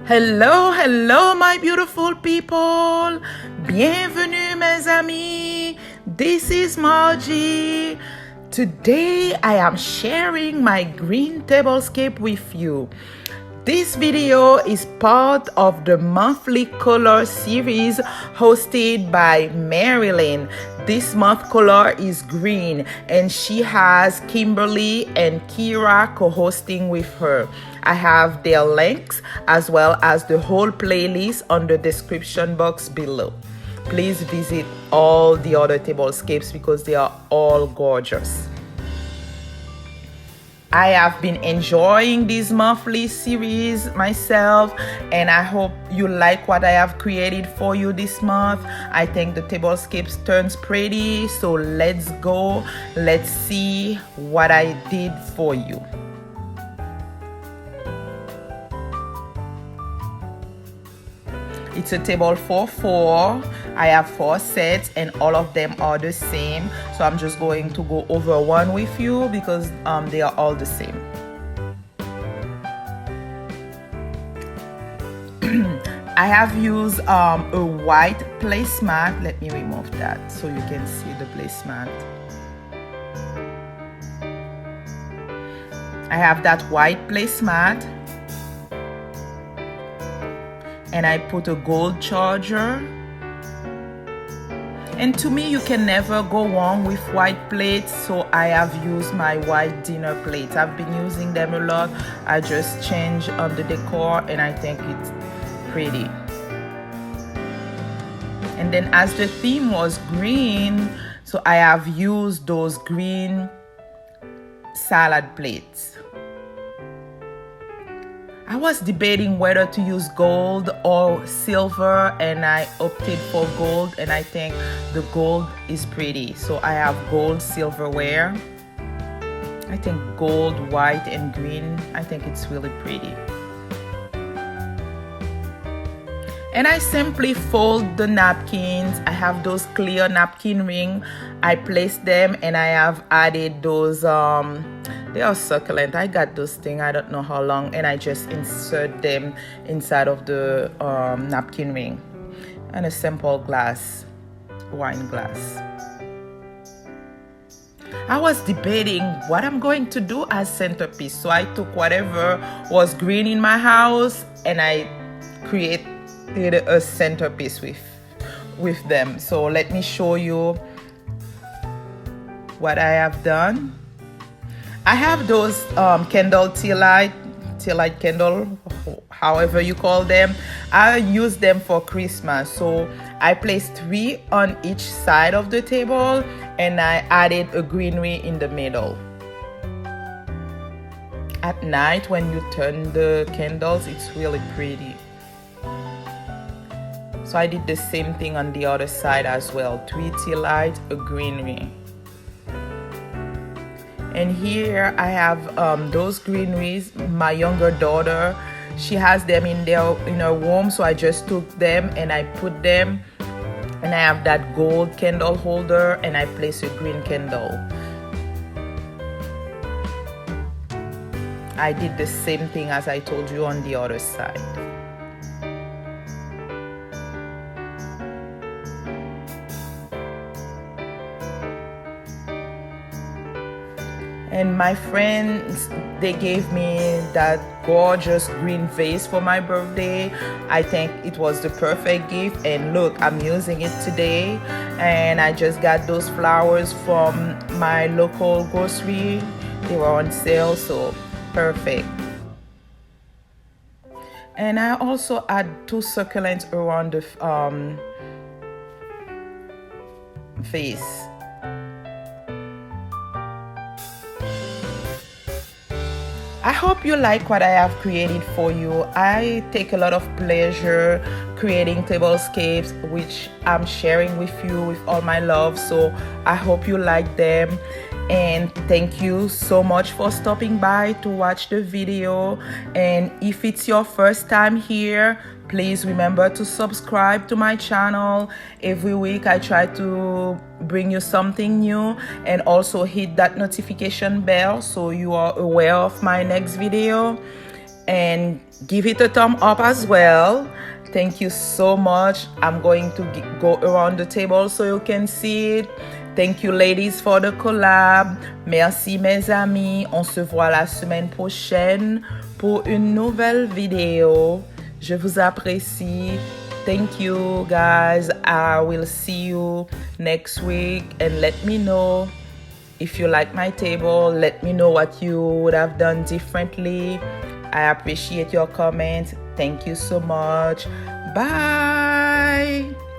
Hello, hello, my beautiful people. Bienvenue, mes amis. This is Margie. Today, I am sharing my green tablescape with you. This video is part of the monthly color series hosted by Marilyn. This month color is green, and she has Kimberly and Kira co-hosting with her. I have their links as well as the whole playlist on the description box below. Please visit all the other tablescapes because they are all gorgeous. I have been enjoying this monthly series myself, and I hope you like what I have created for you this month. I think the tablescapes turns pretty, so let's go. Let's see what I did for you. It's a table for 4. I have 4 sets and all of them are the same. So I'm just going to go over one with you because they are all the same. I have used a white placemat. Let me remove that so you can see the placemat. I have that white placemat. And I put a gold charger. And to me, you can never go wrong with white plates, so I have used my white dinner plates. I've been using them a lot. I just change on the decor and I think it's pretty. And then as the theme was green, so I have used those green salad plates. I was debating whether to use gold or silver, and I opted for gold, and I think the gold is pretty. So I have gold silverware. I think gold, white, and green. I think it's really pretty. And I simply fold the napkins. I have those clear napkin ring. I place them and I have added those they are succulent. I got those things, I don't know how long, and I just insert them inside of the napkin ring. And a simple glass, wine glass. I was debating what I'm going to do as centerpiece. So I took whatever was green in my house and I created a centerpiece with them. So let me show you what I have done. I have those candle tea light candle, however you call them. I use them for Christmas. So I placed 3 on each side of the table and I added a greenery in the middle. At night when you turn the candles, it's really pretty. So I did the same thing on the other side as well. 3 tea lights, a greenery. And here I have those greeneries. My younger daughter, she has them in her room, so I just took them and I put them, and I have that gold candle holder and I place a green candle. I did the same thing as I told you on the other side. And my friends, they gave me that gorgeous green vase for my birthday. I think it was the perfect gift, and look, I'm using it today. And I just got those flowers from my local grocery. They were on sale, so perfect. And I also add 2 succulents around the vase. I hope you like what I have created for you. I take a lot of pleasure creating tablescapes, which I'm sharing with you with all my love. So I hope you like them. And thank you so much for stopping by to watch the video. And if it's your first time here, please remember to subscribe to my channel. Every week I try to bring you something new, and also hit that notification bell so you are aware of my next video. And Give it a thumb up as well. Thank you so much. I'm going to go around the table so you can see it. Thank you ladies for the collab. Merci mes amis. On se voit la semaine prochaine pour une nouvelle vidéo. Je vous apprécie. Thank you guys. I will see you next week, and let me know if you like my table. Let me know what you would have done differently. I appreciate your comments. Thank you so much. Bye.